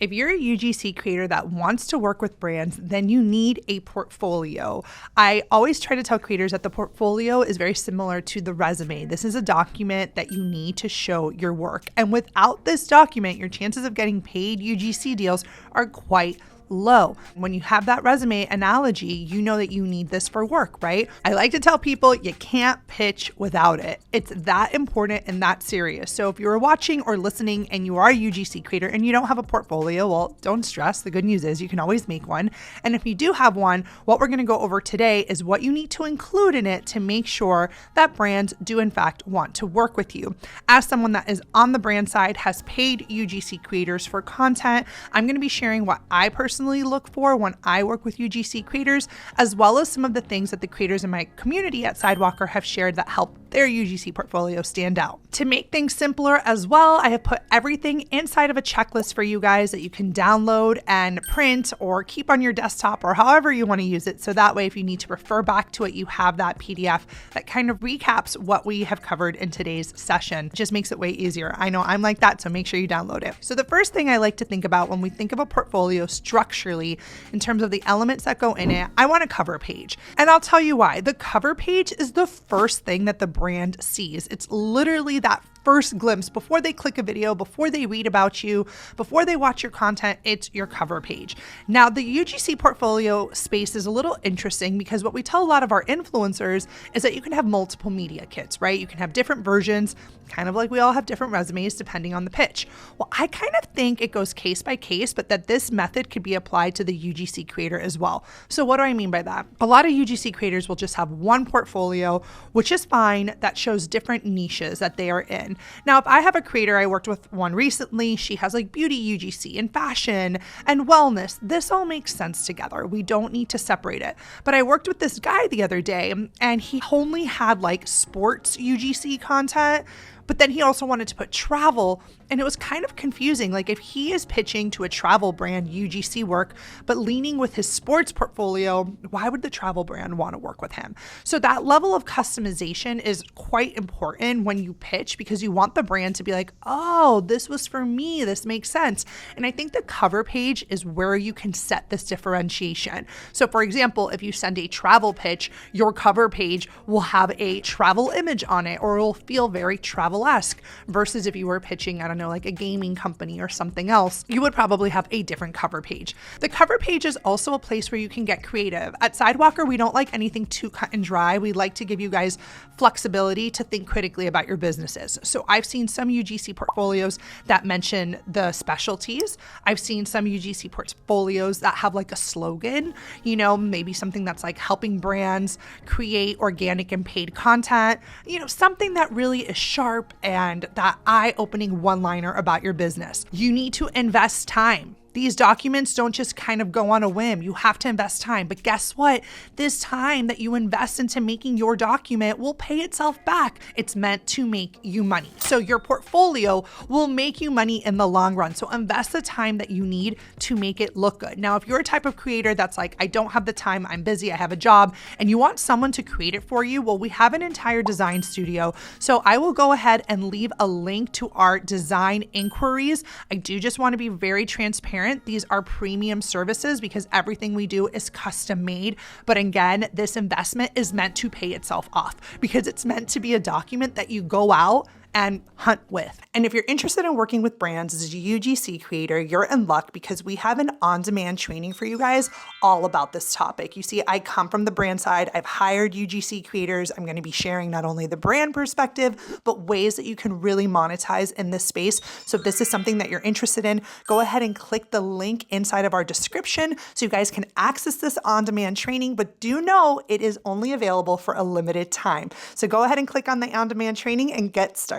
If you're a UGC creator that wants to work with brands, then you need a portfolio. I always try to tell creators that the portfolio is very similar to the resume. This is a document that you need to show your work. And without this document, your chances of getting paid UGC deals are quite low. When you have that resume analogy, you know that you need this for work, right? I like to tell people you can't pitch without it. It's that important and that serious. So if you're watching or listening and you are a UGC creator and you don't have a portfolio, well, don't stress. The good news is you can always make one. And if you do have one, what we're going to go over today is what you need to include in it to make sure that brands do in fact want to work with you. As someone that is on the brand side, has paid UGC creators for content, I'm going to be sharing what I personally look for when I work with UGC creators, as well as some of the things that the creators in my community at Sidewalker have shared that help their UGC portfolio stand out. To make things simpler as well, I have put everything inside of a checklist for you guys that you can download and print or keep on your desktop or however you want to use it. So that way, if you need to refer back to it, you have that PDF that kind of recaps what we have covered in today's session. It just makes it way easier. I know I'm like that, so make sure you download it. So the first thing I like to think about when we think of a portfolio structurally in terms of the elements that go in it, I want a cover page. And I'll tell you why. The cover page is the first thing that the brand sees. It's literally that first glimpse before they click a video, before they read about you, before they watch your content, it's your cover page. Now, the UGC portfolio space is a little interesting because what we tell a lot of our influencers is that you can have multiple media kits, right? You can have different versions, kind of like we all have different resumes depending on the pitch. Well, I kind of think it goes case by case, but that this method could be applied to the UGC creator as well. So what do I mean by that? A lot of UGC creators will just have one portfolio, which is fine, that shows different niches that they are in. Now, if I have a creator, I worked with one recently, she has like beauty UGC and fashion and wellness. This all makes sense together. We don't need to separate it. But I worked with this guy the other day and he only had like sports UGC content, but then he also wanted to put travel, and it was kind of confusing. Like if he is pitching to a travel brand UGC work, but leaning with his sports portfolio, why would the travel brand want to work with him? So that level of customization is quite important when you pitch because you want the brand to be like, oh, this was for me. This makes sense. And I think the cover page is where you can set this differentiation. So for example, if you send a travel pitch, your cover page will have a travel image on it, or it will feel very travel-esque versus if you were pitching, I don't know, like a gaming company or something else, you would probably have a different cover page. The cover page is also a place where you can get creative. At Sidewalker, we don't like anything too cut and dry. We like to give you guys flexibility to think critically about your businesses. So I've seen some UGC portfolios that mention the specialties. I've seen some UGC portfolios that have like a slogan, you know, maybe something that's like helping brands create organic and paid content, you know, something that really is sharp and that eye-opening one-liner about your business. You need to invest time. These documents don't just kind of go on a whim. You have to invest time. But guess what? This time that you invest into making your document will pay itself back. It's meant to make you money. So your portfolio will make you money in the long run. So invest the time that you need to make it look good. Now, if you're a type of creator that's like, I don't have the time, I'm busy, I have a job, and you want someone to create it for you, well, we have an entire design studio. So I will go ahead and leave a link to our design inquiries. I do just want to be very transparent. These are premium services because everything we do is custom made. But again, this investment is meant to pay itself off because it's meant to be a document that you go out and hunt with. And if you're interested in working with brands as a UGC creator, you're in luck because we have an on-demand training for you guys all about this topic. You see, I come from the brand side. I've hired UGC creators. I'm going to be sharing not only the brand perspective, but ways that you can really monetize in this space. So if this is something that you're interested in, go ahead and click the link inside of our description so you guys can access this on-demand training, but do know it is only available for a limited time. So go ahead and click on the on-demand training and get started.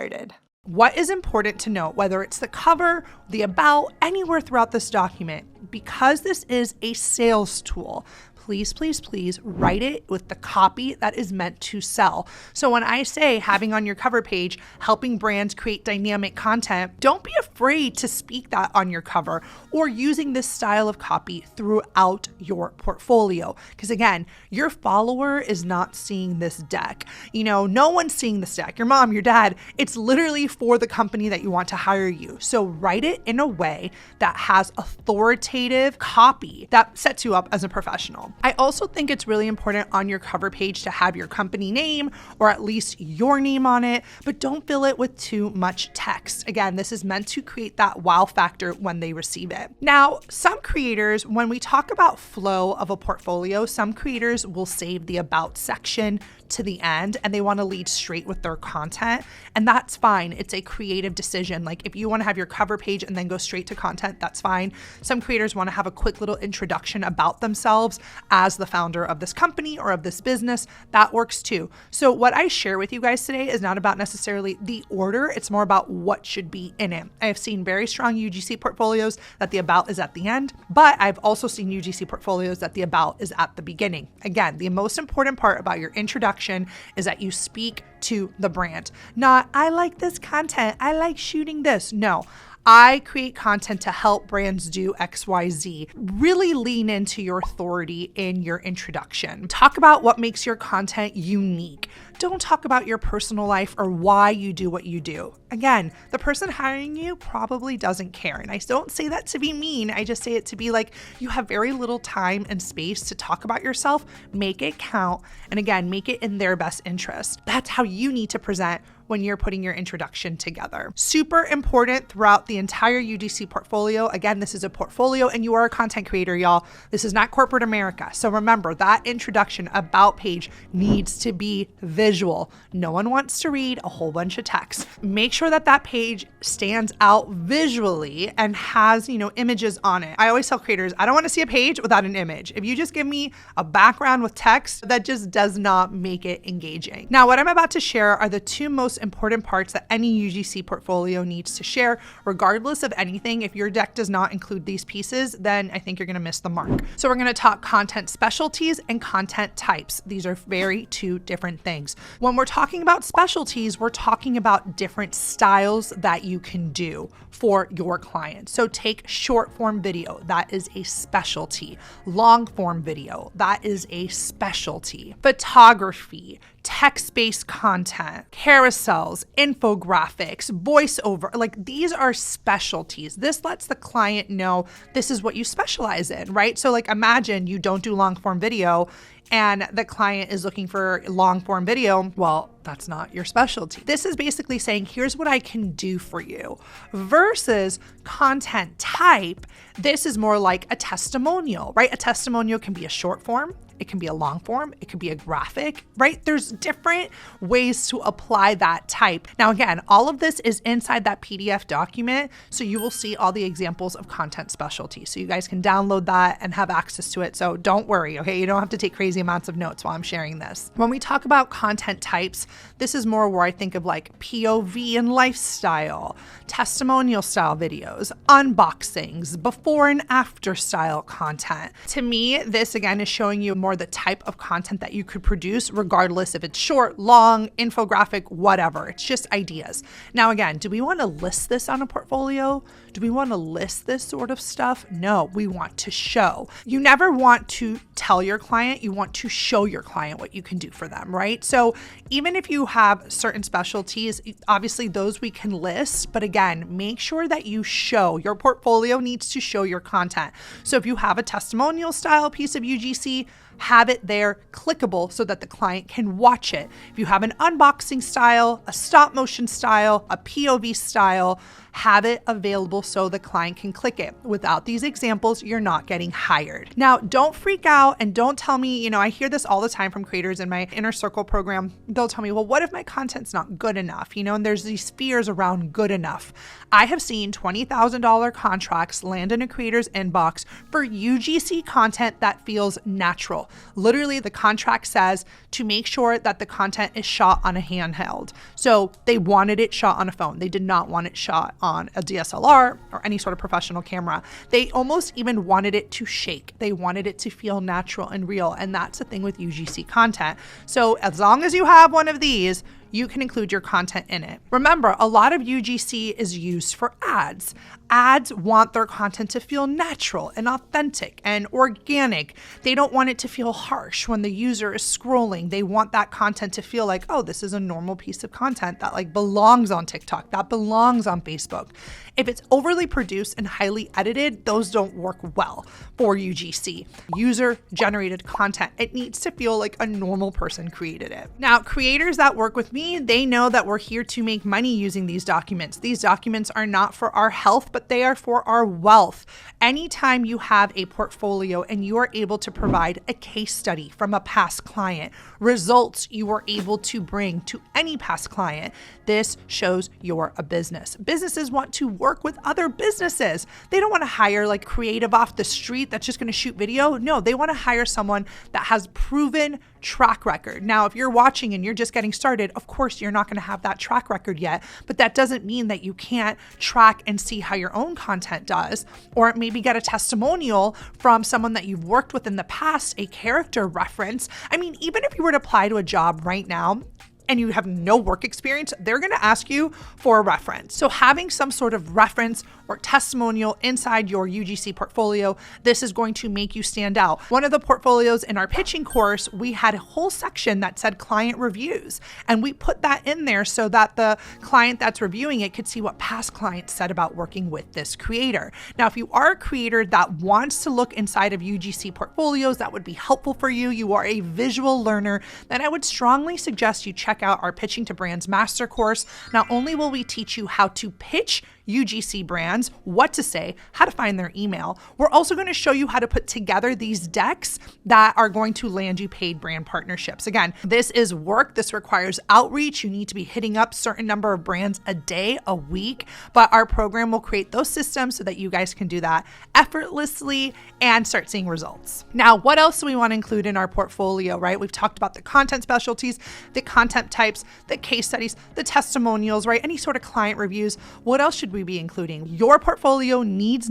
What is important to note, whether it's the cover, the about, anywhere throughout this document, because this is a sales tool, please, please, please write it with the copy that is meant to sell. So when I say having on your cover page, helping brands create dynamic content, don't be afraid to speak that on your cover or using this style of copy throughout your portfolio. Because again, your follower is not seeing this deck. No one's seeing this deck. Your mom, your dad, it's literally for the company that you want to hire you. So write it in a way that has authoritative copy that sets you up as a professional. I also think it's really important on your cover page to have your company name or at least your name on it, but don't fill it with too much text. Again, this is meant to create that wow factor when they receive it. Now, some creators, when we talk about flow of a portfolio, some creators will save the about section to the end and they want to lead straight with their content. And that's fine. It's a creative decision. Like if you want to have your cover page and then go straight to content, that's fine. Some creators want to have a quick little introduction about themselves as the founder of this company or of this business. That works too. So what I share with you guys today is not about necessarily the order. It's more about what should be in it. I have seen very strong UGC portfolios that the about is at the end, but I've also seen UGC portfolios that the about is at the beginning. Again, the most important part about your introduction is that you speak to the brand. Not, I like this content, I like shooting this. No, I create content to help brands do XYZ. Really lean into your authority in your introduction. Talk about what makes your content unique. Don't talk about your personal life or why you do what you do. Again, the person hiring you probably doesn't care. And I don't say that to be mean. I just say it to be like, you have very little time and space to talk about yourself. Make it count. And again, make it in their best interest. That's how you need to present when you're putting your introduction together. Super important throughout the entire UGC portfolio. Again, this is a portfolio and you are a content creator, y'all. This is not corporate America. So remember, that introduction about page needs to be visual. No one wants to read a whole bunch of text. Make sure that that page stands out visually and has, images on it. I always tell creators, I don't want to see a page without an image. If you just give me a background with text, that just does not make it engaging. Now, what I'm about to share are the two most important parts that any UGC portfolio needs to share, regardless of anything. If your deck does not include these pieces, then I think you're going to miss the mark. So we're going to talk content specialties and content types. These are very two different things. When we're talking about specialties, we're talking about different styles that you can do for your clients. So take short form video, that is a specialty. Long form video, that is a specialty. Photography, text-based content, carousels, infographics, voiceover, like these are specialties. This lets the client know this is what you specialize in, right? So like imagine you don't do long form video and the client is looking for long form video. Well, that's not your specialty. This is basically saying, here's what I can do for you versus content type. This is more like a testimonial, right? A testimonial can be a short form. It can be a long form, it could be a graphic, right? There's different ways to apply that type. Now, again, all of this is inside that PDF document, so you will see all the examples of content specialty. So you guys can download that and have access to it. So don't worry, okay? You don't have to take crazy amounts of notes while I'm sharing this. When we talk about content types, this is more where I think of like POV and lifestyle, testimonial style videos, unboxings, before and after style content. To me, this again is showing you more the type of content that you could produce, regardless if it's short, long, infographic, whatever. It's just ideas. Now, again, do we want to list this on a portfolio? Do we want to list this sort of stuff? No, we want to show. You never want to tell your client, you want to show your client what you can do for them, right? So even if you have certain specialties, obviously those we can list, but again, make sure that you show. Your portfolio needs to show your content. So if you have a testimonial style piece of UGC, have it there clickable so that the client can watch it. If you have an unboxing style, a stop motion style, a POV style, have it available so the client can click it. Without these examples, you're not getting hired. Now, don't freak out and don't tell me, I hear this all the time from creators in my Inner Circle program. They'll tell me, well, what if my content's not good enough? And there's these fears around good enough. I have seen $20,000 contracts land in a creator's inbox for UGC content that feels natural. Literally, the contract says to make sure that the content is shot on a handheld. So they wanted it shot on a phone. They did not want it shot on a DSLR or any sort of professional camera. They almost even wanted it to shake. They wanted it to feel natural and real. And that's the thing with UGC content. So as long as you have one of these, you can include your content in it. Remember, a lot of UGC is used for ads. Ads want their content to feel natural and authentic and organic. They don't want it to feel harsh when the user is scrolling. They want that content to feel like, oh, this is a normal piece of content that like belongs on TikTok, that belongs on Facebook. If it's overly produced and highly edited, those don't work well for UGC. User-generated content, it needs to feel like a normal person created it. Now, creators that work with me, they know that we're here to make money using these documents. These documents are not for our health, but they are for our wealth. Anytime you have a portfolio and you are able to provide a case study from a past client, results you are able to bring to any past client, this shows you're a business. Businesses want to work with other businesses. They don't want to hire like creative off the street that's just going to shoot video. No, they want to hire someone that has proven track record. Now, if you're watching and you're just getting started, of course, you're not going to have that track record yet, but that doesn't mean that you can't track and see how your own content does, or maybe get a testimonial from someone that you've worked with in the past, a character reference. I mean, even if you were to apply to a job right now, and you have no work experience, they're going to ask you for a reference. So having some sort of reference or testimonial inside your UGC portfolio, this is going to make you stand out. One of the portfolios in our pitching course, we had a whole section that said client reviews, and we put that in there so that the client that's reviewing it could see what past clients said about working with this creator. Now, if you are a creator that wants to look inside of UGC portfolios, that would be helpful for you. You are a visual learner, then I would strongly suggest you check out our Pitching to Brands Master Course. Not only will we teach you how to pitch UGC brands, what to say, how to find their email, we're also going to show you how to put together these decks that are going to land you paid brand partnerships. Again, this is work. This requires outreach. You need to be hitting up a certain number of brands a day, a week, but our program will create those systems so that you guys can do that effortlessly and start seeing results. Now, what else do we want to include in our portfolio, right? We've talked about the content specialties, the content types, the case studies, the testimonials, right? Any sort of client reviews. What else should we be including? Your portfolio needs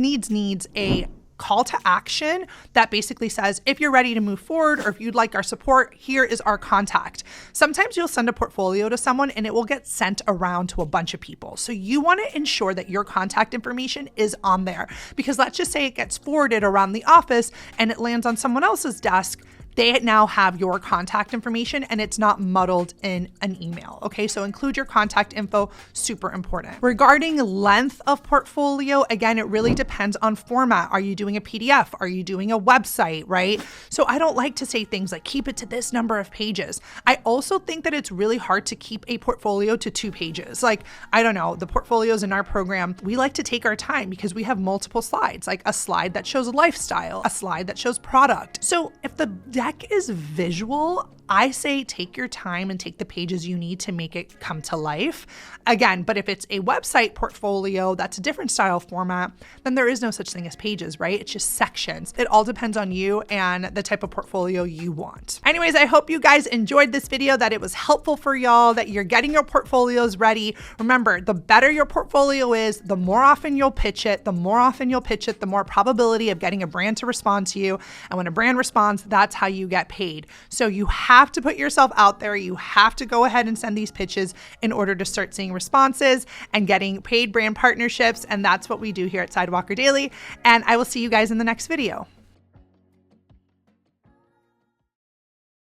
a call to action that basically says, if you're ready to move forward or if you'd like our support, here is our contact. Sometimes you'll send a portfolio to someone and it will get sent around to a bunch of people. So you want to ensure that your contact information is on there, because let's just say it gets forwarded around the office and it lands on someone else's desk. They now have your contact information and it's not muddled in an email. Okay, so include your contact info, super important. Regarding length of portfolio, again, it really depends on format. Are you doing a PDF? Are you doing a website, right? So I don't like to say things like keep it to this number of pages. I also think that it's really hard to keep a portfolio to 2 pages. Like, I don't know, the portfolios in our program, we like to take our time because we have multiple slides, like a slide that shows lifestyle, a slide that shows product. So if the deck is visual, I say take your time and take the pages you need to make it come to life. Again, but if it's a website portfolio, that's a different style format, then there is no such thing as pages, right? It's just sections. It all depends on you and the type of portfolio you want. Anyways, I hope you guys enjoyed this video, that it was helpful for y'all, that you're getting your portfolios ready. Remember, the better your portfolio is, the more often you'll pitch it. The more often you'll pitch it, the more probability of getting a brand to respond to you. And when a brand responds, that's how you get paid. So you have to put yourself out there. You have to go ahead and send these pitches in order to start seeing responses and getting paid brand partnerships. And that's what we do here at Sidewalker Daily. And I will see you guys in the next video.